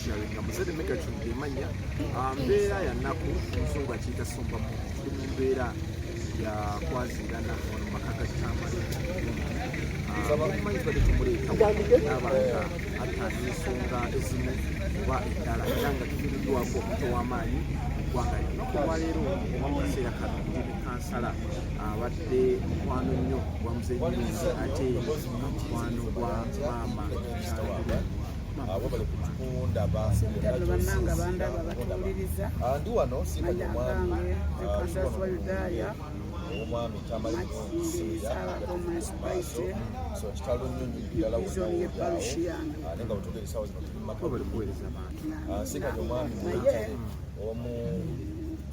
sharinga muzade mega chundemanya mbeera ya nnaku omuzungu akiyita somba mu mbeera ya kwazirana ono makaka kitamale omumanyi tubadde tumuleeta n'abanga ataana ensonga ezimu oba endala era nga tufiiriddwako omuntu ow'amaanyi eggwanga lino olwaleero oba mu kaseera kano ndi kansala abadde mukwano nnyo gwa muzenyinzi ate mukwano gwa maama abo bali kutunda bannanga bandaba batuwuliriza ndi wano sinange zekansaswa yudaya omwami tamali so kitalo nnyo ddala nga butugere sawa zino bali kuweereza abantu singa omwami omu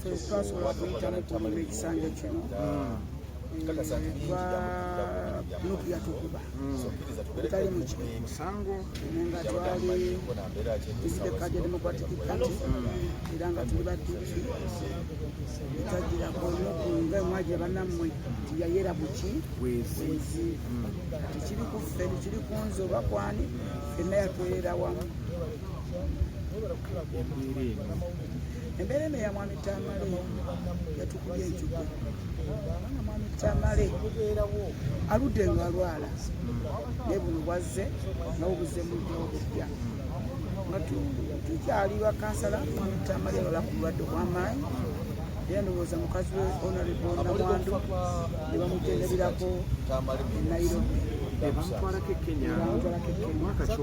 twasobola kuyitamu kumira ekisanja kino nukya tukuba tutali musango nga twali tuzidekaja democratic party era nga tuli badduki etagirako nuku nga mwaje bannammwe tiyayera buki wezi tekiri ku ffe tekiri ku nze oba kwani fenna yatwerera wamu embeera eno ya mwami Tamale yatukubya enjugo nga mwami Tamale aludde nga alwala naye buno bwazze nga bubuze mudde obujja nga tukyali bakansala mwami Tamale alwala ku bulwadde obw'amaanyi era ndowooza mukazi we Honorable Namwandu ne bamutendererako e Nairobi bamutwalako e Kenya mwaka ki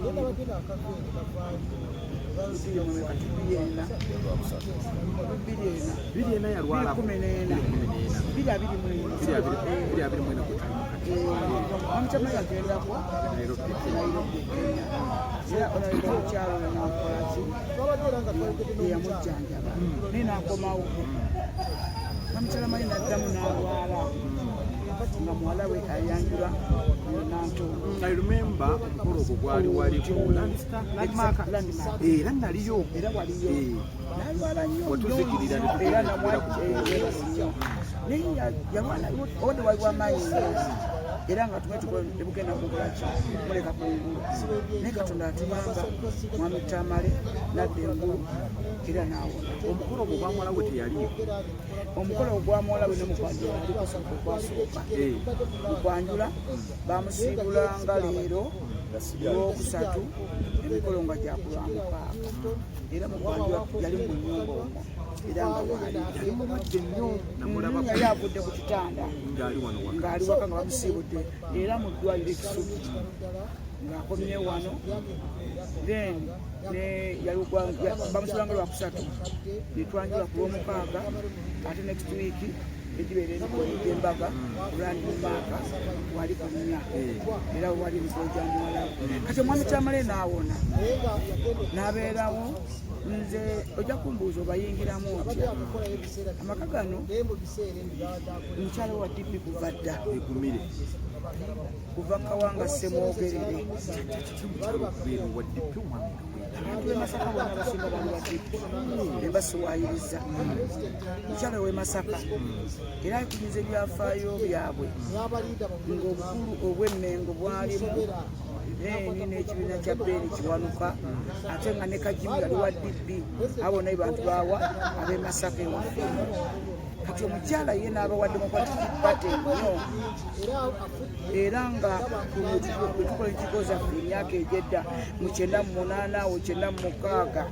ogwo yalwala omukyama yagenderako Nairobi era Honorable omukyalo nakolaki eyamujjanjaba naye nakomawo omukyala mali naddamu n'alwala nga muwala we ayanjula nantongo. I remember omukolo ogwo gwali waliko landmark era naliyo nalwala nnyo watuzikirira era naye yalwala obadde waliwo amaanyi era nga tebugenda kukolaki muleka kungulu naye Katonda atuyamba mwami Tamale nadda engulu era naawona. Omukolo ogwo gwamwala we teyaliyo omukolo ogwamwola we nemukwanjula alikusooka okwasooka mukwanjula bamusiibula nga leero olwokusatu emikolo nga gyakulwamukaaga era mukwanjula yali mu nnyumba omwo era nga yali mulwadde nnyo namulaba yali avudde ku kitanda ng'ali waka nga bamusiibudde era mu ddwaliro Kisubi ng'akomye wano then bamusiibanga lwakusatu netwanjula ku lwomukaaga ate next week egibeera embaga landmark wali kunya era wali emikolo gya muwala kati omwami Tamale naawona n'abeerawo nze ojja kumbuuza obayingiramu otya amaka gano mukyala wa DP kuva dda egumire kuva Kawanga Ssemwogerere abantu b'e Masaka bonna abasinga bano ba DP ne basiwaayiriza mukyala w'e Masaka era akunyiza ebyafaayo byabwe ng'obukulu obw'Emmengo bwalimu n'ekibiina kya Beeni kiwanuka ate nga ne Kajimu yali wa DP abo naye bantu baawa ab'e Masaka ewaffe kati omukyala ye n'abawa Democratic Party nnyo era nga bwetukola enkiiko zaffe emyaka egyedda mu 98 awo 96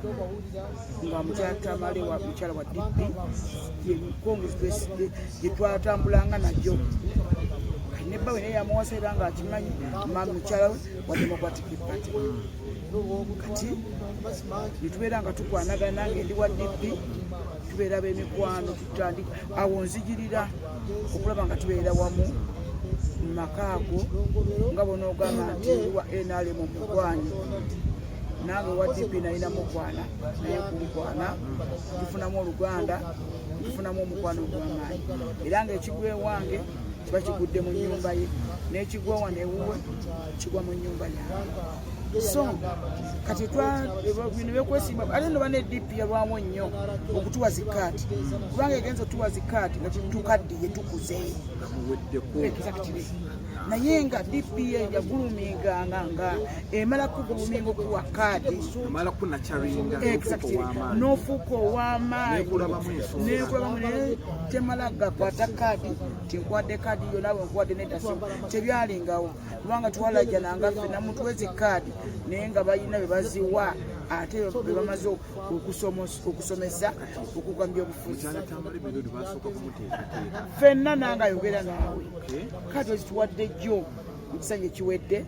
nga mukyala Tamale wa mukyala wa DP yekongresi gyetwatambulanga najjo nebbawe naye yamuwasa era nga akimanyi mukyala we wa Democratic Party kati netubeera nga tukwanagana nange ndi wa DP tubeera b'emikwano tutandika awo nzijirira okulaba nga tubeera wamu mu makaago nga bonaogamba nti wa NRM omukwanyi nange wa DP nalina mukwana naye kunkwana tufunamu oluganda tufunamu omukwano ogw'amaanyi era nga ekigwa ewange kiba kigudde mu nnyumba ye n'ekigwa wano ewuwe kigwa mu nnyumba yange so kati bino byokwesimba ate no bane DP yalwamu nnyo okutuwa zikaati kubanga egenza otuwa zikaati nga tukaddiye tukuze naye nga DPA yaguluminganga nga emala kuguluminga okuwa kaadi n'ofuuka ow'amaanyi nekulabamu naye temala gakwata kaadi tinkwadde kaadi yo naawe nkwadde nedasimu tebyalingawo kubanga twalajananga ffe namutuwezi kaadi naye nga balina bye baziwa ate bwe bamaze okusomesa okugambya obufuzi ffenna nange ayogera naawe kaadi ozituwadde jjo ekisanja ekiwedde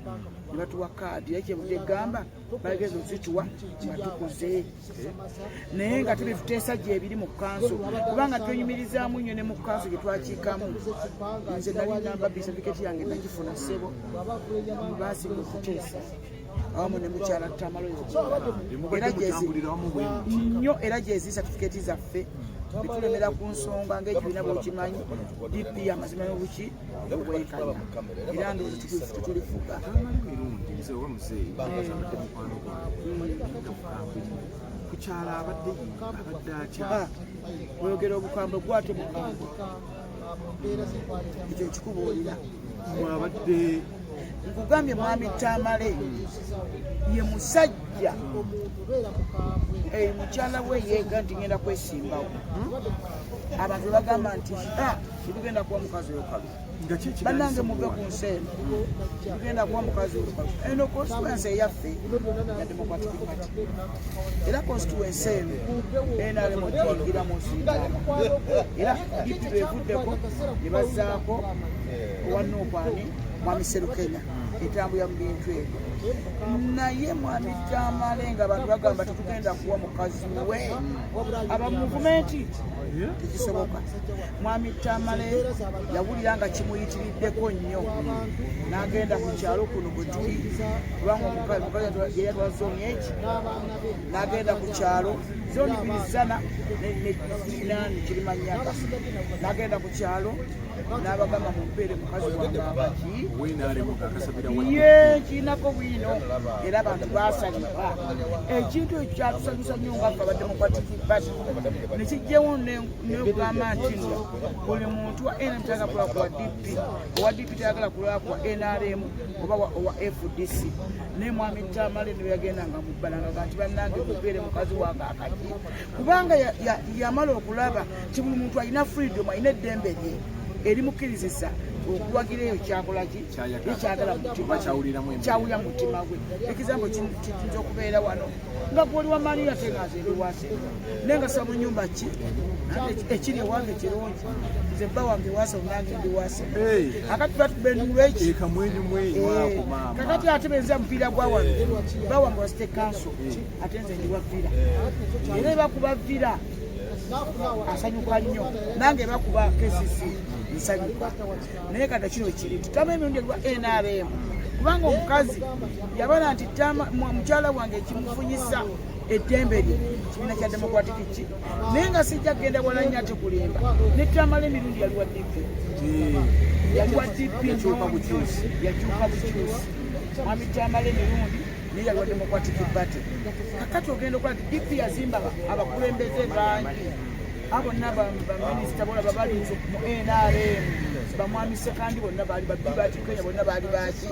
ne batuwa kaadi naye kyebudde egamba bageza ozituwa nga tukuze naye nga tebituteesa gyebiri mu kanso kubanga twenyumirizaamu nnyo ne mu kanso gye twakiikamu nze nali namba bisafiketi yange nakifuna ssebo baasiga okuteesa awamu ne mukyala Tamaloyo nnyo era gyezi satifikeeti zaffe bitulemera ku nsonga ng'ekibiina bw'okimanyi DP amazima n'obuki obwenkanya era ndowooza tutulifuga kukyala abadde atya oyogera obukambwe gwate mukambwe ekyo kikubuulira mwabadde nkugambye mwami Tamale ye musajja mukyala we yeega nti ngenda kwesimbawo abantu bagamba nti tugenda kuba mukazi oyo kabi bannange muve ku nsi eno tugenda kuba mukazi oyo kabi eno constituency eyaffe ya Democratic Party era constituency eno NRM okiyingiramu osiitaama era DP beevuddeko ne bazzaako owa Nopani mwami Serukenya etambula mu bintu ebyo naye mwami Tamale nga abantu bagamba tetugenda kuwa mukazi we aba muvumenti tekisoboka mwami Tamale yawulira nga kimuyitiriddeko nnyo n'agenda ku kyalo kuno bwe tuli kubanga omukazi yeyatwala zoni eki n'agenda ku kyalo zoni birizana nani kirimanyaka n'agenda ku kyalo n'abagamba mumpeere mukazi wange abaki ye kirinako bwino era abantu baasaliba ekintu ekyo kyatusanyusa nnyo nga ffe Democratic Party nekijjewo negamba nti nno buli muntu wa NRM tayagala kulaba ku wa DP owa DP tayagala kulaba ku wa NRM oba owa FDC naye mwami Tamale ne yagenda nga mubbalanga nti bannange mumpeere mukazi wange akaki kubanga yamala okulaba nti buli muntu alina freedom alina eddembe lye erimukkiriza okuwagira eyo kyakolaki ekyagala kyawulira mutima gwe ekizambo kiyinza okubeera wano nga gwoli wamaanira ate nga nze ndiwase naye nga saba mu nnyumba ki ekiri ewange kirungi nze bba wange wase nange ndiwase akati batubenulwa eki kakati ate benza mupiira gwa wano bba wange wasite kanso ate nze ndiwa vira era ebakuba vira asanyuka nnyo nange bakuba KCC nsanyuka naye kata kino kiri tutama emirundi gwa NRM kubanga omukazi yabona nti mukyala wange ekimufunyisa eddembe lye kibiina kya Democratic ki naye nga sijja kgenda wala nnyo ate kulimba ne Tamale emirundi yaliwa DP yakyuka bukyusi mwami Tamale emirundi naye yaliwa Democratic Party kakati ogenda okola ti DP yazimba abakulembeze bangi abo bonna baminisita bolaba bali mu NRM bamwami Sekandi bonna baali babibati Kenya bonna baali baki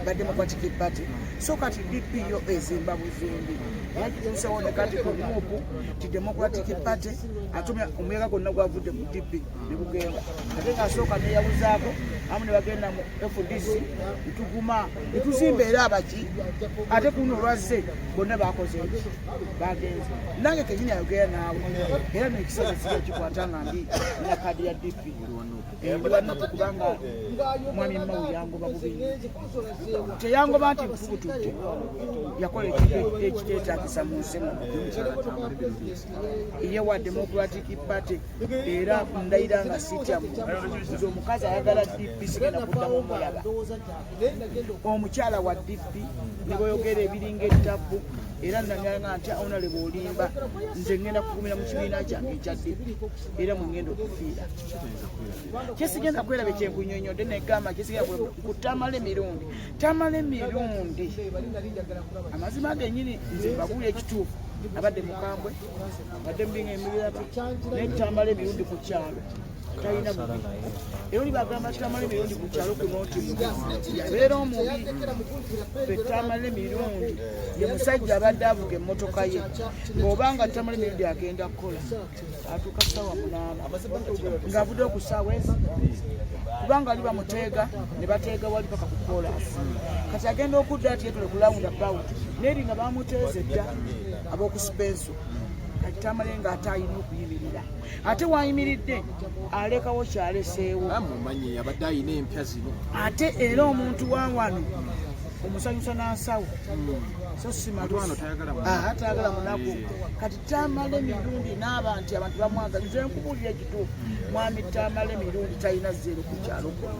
ba Democratic Party so kati DP yo ezimba buzimbi yakituusawo ne kati ku mupu ti Democratic Party atumya omuyaka gonna gwavudde mu DP ne bugenda ate ng'asooka neyabuzaako amu ne bagenda mu FDC netuguma netuzimba era abaki ate kuno olwazze bonna bakoze bagenze nange kenyini ayogera naawe era nekisasa sija kikwata nga ndi na kadi ya DP ndiwanopo kubanga mwami Mawu yangoba bubi teyangoba nti nfubutudde yakola ekiteetaagisa mu nsi ye wa Democratic Party era ndayira nga sityamu nze omukazi ayagala DP sigenda kuddamu omulaba omukyala wa DP ne boyogera ebiringa ettabu era nanganga nti onale bwolimba nze ngenda kugumira mu kibiina kyange ekya DP era mungenda okufiira kyesigenda kweraba ekyenkunyonyodde negamba kyesigenda ku Tamale emirundi amazima genyini nze mbabuula ekituufu abadde mukambwe abadde mubinga emirirabe naye tamala emirundi ku kyalo talina bubi era oli bagamba tamala emirundi ku kyalo kuno nti yabeera omubi fe tamala emirundi ye musajja abadde avuga emmotoka ye ng'obanga tamala emirundi agenda kukola atuuka ssaawa 8 ng'avudde ku ssaawa ezi kubanga ali bamuteega ne bateega wali paka ku koolaasi kati agenda okudda ati yetule ku round about neeri nga bamuteeze dda ab'okusipenso kati tamale ng'ate ayina okuyimirira ate wayimiridde alekawo kyaleseewo mumanyi abadde ayina empya zino ate era omuntu wa wano omusanyusa n'ansawo so simalwano tayagala munaku kati tamala emirundi n'aba nti abantu bamwagala nze nkubuulira ekituufu mwami tamala emirundi talina zero ku kyalo kuno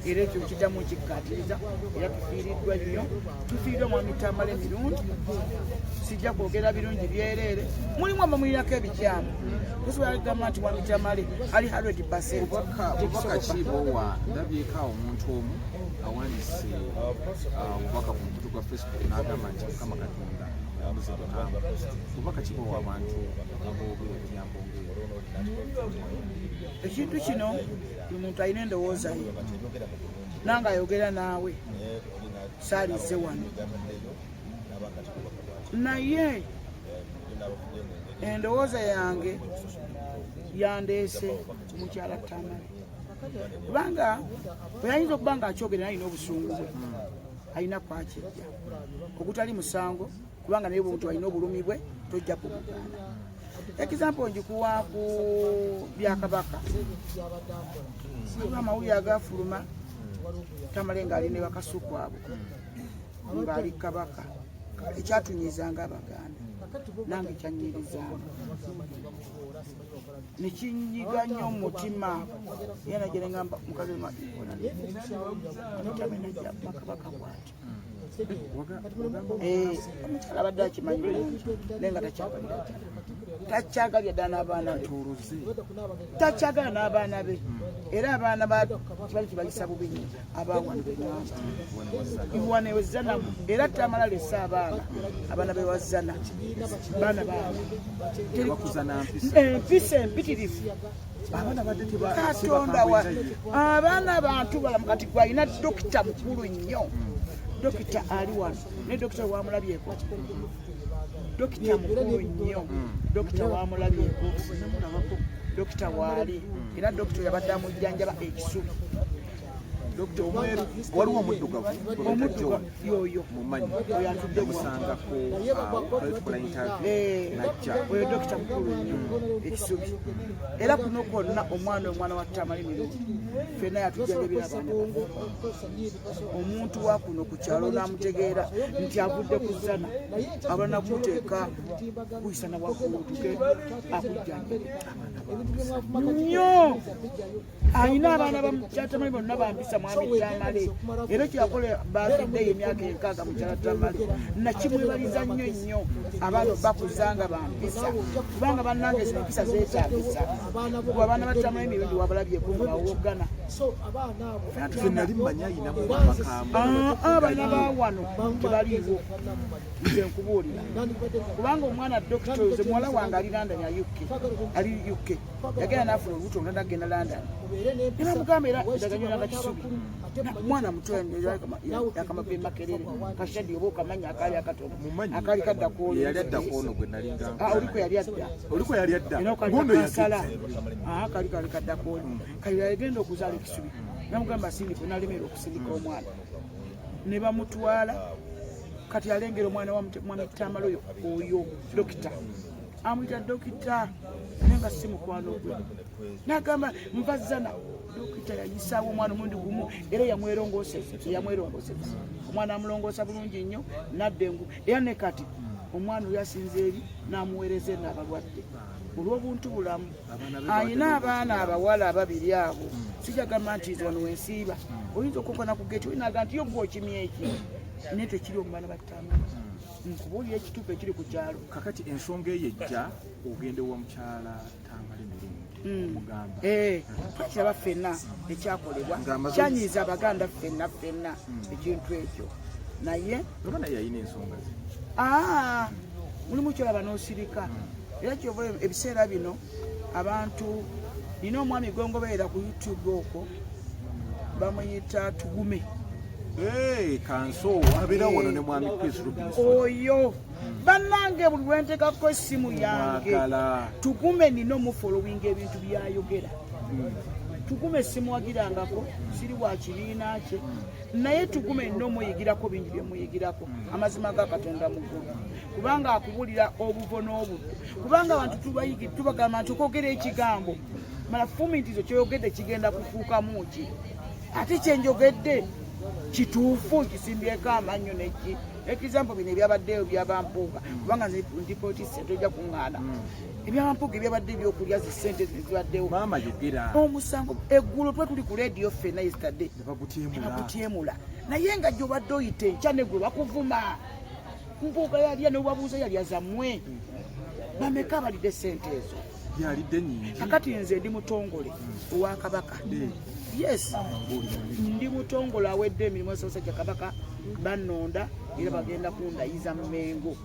era ekyo kiddamu kikkaatiriza era tufiiriddwa nnyo tufiiriddwa mwami tamala emirundi sijja kwogera birungi byereere mulimu abamulinako ebikyamu tusobola kugamba nti mwami tamale ali 100%. obubaka kibowa ndabyeko awo omuntu omu awandiise obubaka ku mukutu gwa Facebook n'agamba nti mukama katonda muzibukamba obubaka kibowa abantu aboogera ebigambo ekintu kino buli muntu alina endowooza ye nange ayogera naawe saalize wano naye endowooza yange yandeese mukyala Tamale kubanga bweyayinza okuba nga akyogera nalina obusungu bwe alina kwakijja ogutali musango kubanga naye omuntu alina obulumi bwe tojja kubugaana example njikuwa ku byakabaka amawulire agafuluma Tamale ng'ali ne bakasuku abo ng'ali kabaka ekyatunyizanga abaganda nange kyanyirizanga nekinyiga nnyo mumutima era najja neŋŋamba mukazi makabaka bwati omukyala abadde akimanyi naye nga takyagalya ddala n'abaana be takyagala n'abaana be era abaana kibali kibayisa bubi nnyo abawano beŋŋamba ewezanamu era Tamala lese abaana bewazzana baana baawe empisa empitirivu katonda abaana abantu balamu kati gwalina dokita mukulu nnyo dokita ali wano ne dokita wamulabyeko dokita mukulu nnyo dokita wamulabyeko dokita waali era dokita yabadde amujjanjaba ekisubi dokita omweru waliwo omuddugavu yoyo mumanyi yamusangako najja oyo dokita mukulu nnyo ekisubi era kuno kwonna omwana wa Tamale mirundi fenna yatujjanjabira abaana omuntu wa kuno ku kyalo n'amutegeera nti avudde ku zzana abalina kumuteeka kuyisa na wakuutuke akujjanjabira nnyo ayina abaana bakyatamale bonna bambisa mwami Tamale era kyakola baafeddeyo emyaka 6 mukyala Tamale nakimwebaliza nnyo nnyo abaana bakuzanga bambisa kubanga bannange zino empisa zeetaagisa kuba abaana ba Tamale emirundi wabalabyeko nga wogana abaana bawano tebaliiwo nze nkubuulira kubanga omwana dokita oyo ze muwala wange ali London ali UK yagenda n'afuna olubuto nga nagenda London nebamugamba era ndaganyolanga kisubi mwana muto yakamabbe makerere kashadi oba okamanya akaali akatono akaali kaddakooli oliko yali adda kansala kaali kaddakooli kali yagenda okuzaala ekisubi namugamba sindiko nalemera okusindika omwana ne bamutwala kati alengera omwana wa mwami Tamale oyo dokita amuyita dokita nenga si mukwano gwe nagamba mpazana dokita yayisaawo omwana omundi gumu era yamwerongoseza omwana amulongoosa bulungi nnyo naddengu era ne kati omwana oyo asinze eri n'amuweereza n'abalwadde olw'obuntu bulamu ayina abaana abawala ababiri abo sijagamba nti nze wano wensiiba oyinza okukona ku geti oyinaga nti yo gwe okimya eki naye tekiri omu baana ba Tamale nkubuulira ekituufu ekiri ku kyalo kakati ensonga eyo ejja ogende wa mukyala Tamale mirundi omugamba tukiraba ffenna ekyakolebwa kyanyiza abaganda ffenna ekintu ekyo naye oba naye yalina ensonga ze mulimu kyolaba n'osirika era kyova ebiseera bino abantu nina omwami gongobeera ku YouTube okwo bamuyita Tugume kanso abeera wano ne mwami Chris Rubins oyo bannange buli lwentekako essimu yange Tugume nina omufollowing ebintu byayogera Tugume simuwagirangako siri wa kibiina kye naye Tugume nina omuyigirako bingi byemuyigirako amazima ga Katonda muggulu kubanga akubulira obuvo n'obuddu kubanga abantu tubagamba nti okwogera ekigambo mala fumitizo kyoyogedde kigenda kufuukamu ki ate kyenjogedde kituufu kisimbyeko amannyo neki ekizampo bino ebyabaddeyo byabampuuga kubanga ndipoti sente ojja kuŋŋaana ebyabampuuga ebyabadde ebyokulya zisente zibaddewo omusango eggulo twe tuli ku rediyo ffenna yesterday nebakutyemula naye nga gyobadde oyita enkya neggulo bakuvuma mpuuga yalya nebabuuza yalya zammwe bameka abalidde sente ezo yalidde nyingi kakati nze ndi mutongole owa Kabaka yes ndi mutongole awedde emirimu esosajja Kabaka bannonda era bagenda kundayiza Mmengo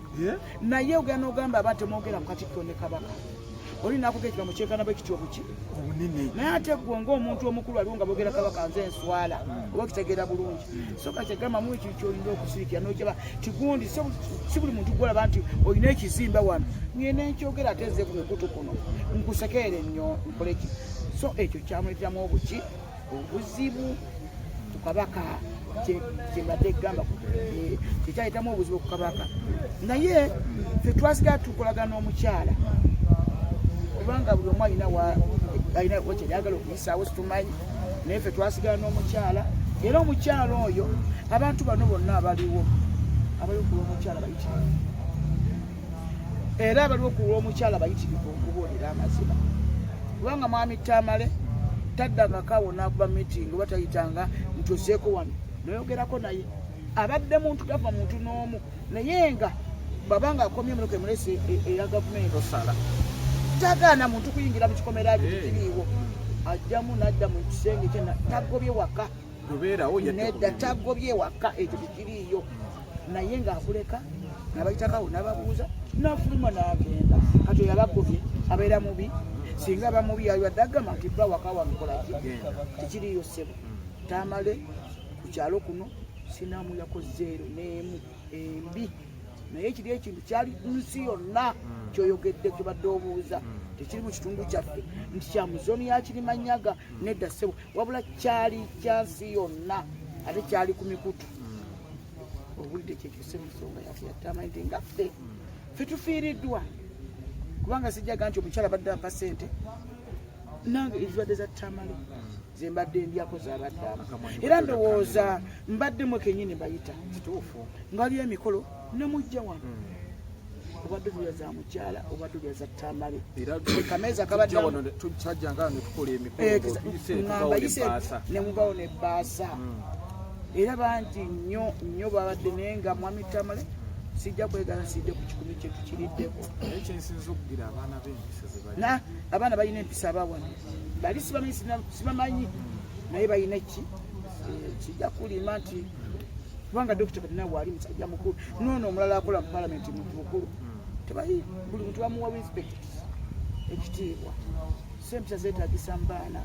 naye ogenda ogamba abantu temwogera ku Katikkiro ne Kabaka oli nakugekera mu kyenkana bwekityo buki obunene naye ate gwe ng'omuntu omukulu aliwo nga boogera Kabaka nze enswala oba okitegeera bulungi soka kyegamba mu ekyo kyolina okusirikira n'okyaba tigundi si buli muntu gwolaba nti olina ekizimba wano ngenda enkyogera ate nze ku mukutu kuno nkusekeere nnyo nkoleki so ekyo kyamuleteramu obuki obuzibu ku Kabaka kyembadde egamba kyekyayitamu obuzibu ku Kabaka naye ffe twasigala tukolaga n'omukyala kubanga buli omu alina kyeryagala okuyisaawo situmanyi naye ffe twasigala n'omukyala era omukyala oyo abantu bano bonna abaliwo abaliwo kulwa omukyala bayitirivu era abaliwo kulwa omukyala bayitirivu okubuulira amazima kubanga mwami Tamale taddanga kawo n'akuba meeting oba tayitanga nti oseeko wano noyogerako naye abadde muntu tafa muntu n'omu naye nga babanga akomye emmotoka emulese eya gavumenti osala tagaana muntu kuyingira mu kikomera kye kiriiwo ajjamu n'adda mu kisenge kye tagobye waka nedda tagobye waka ekyo tekiriiyo naye ng'akuleka nabayitakawo n'ababuuza n'afuluma n'agenda kati oyo abagobye abeera mubi singa bamubi yalwadde agamba nti twa waka wankolaki tekiriiyo ssebo Tamale ku kyalo kuno sinamuyako zeero n'emu embi naye kiri ekintu kyali nsi yonna kyoyogedde kyobadde obuuza tekiri mu kitundu kyaffe nti kyamuzoni yakirimanyaga nedda ssebo wabula kyali kyansi yonna ate kyali ku mikutu obulidde kyekyuse musonga yaffe yatamani nti nga ffe tufiiriddwa kubanga sijjaga nti omukyala badde ampa ssente nange ezibadde za Tamale zembadde ndyako zabaddamu era ndowooza mbaddemu kenyini bayita kituufu ngaaliyo emikolo nemujja wano obadde tulya za mukyala obadde tulya za Tamale kameeza nemubawo nebbaasa era bangi nnyo babadde naye nga mwami Tamale sijja kwegala sijja ku kikumi kye tukiriddeko abaana balina empisa abawana bali sibamanyi naye balina eki kijja kulima nti kubanga Dr. Badina waali musajja mukulu noono omulala akola mu palamenti muntu mukulu tebayi buli muntu bamuwa respect ekitiibwa sempisa zeetagisa mu baana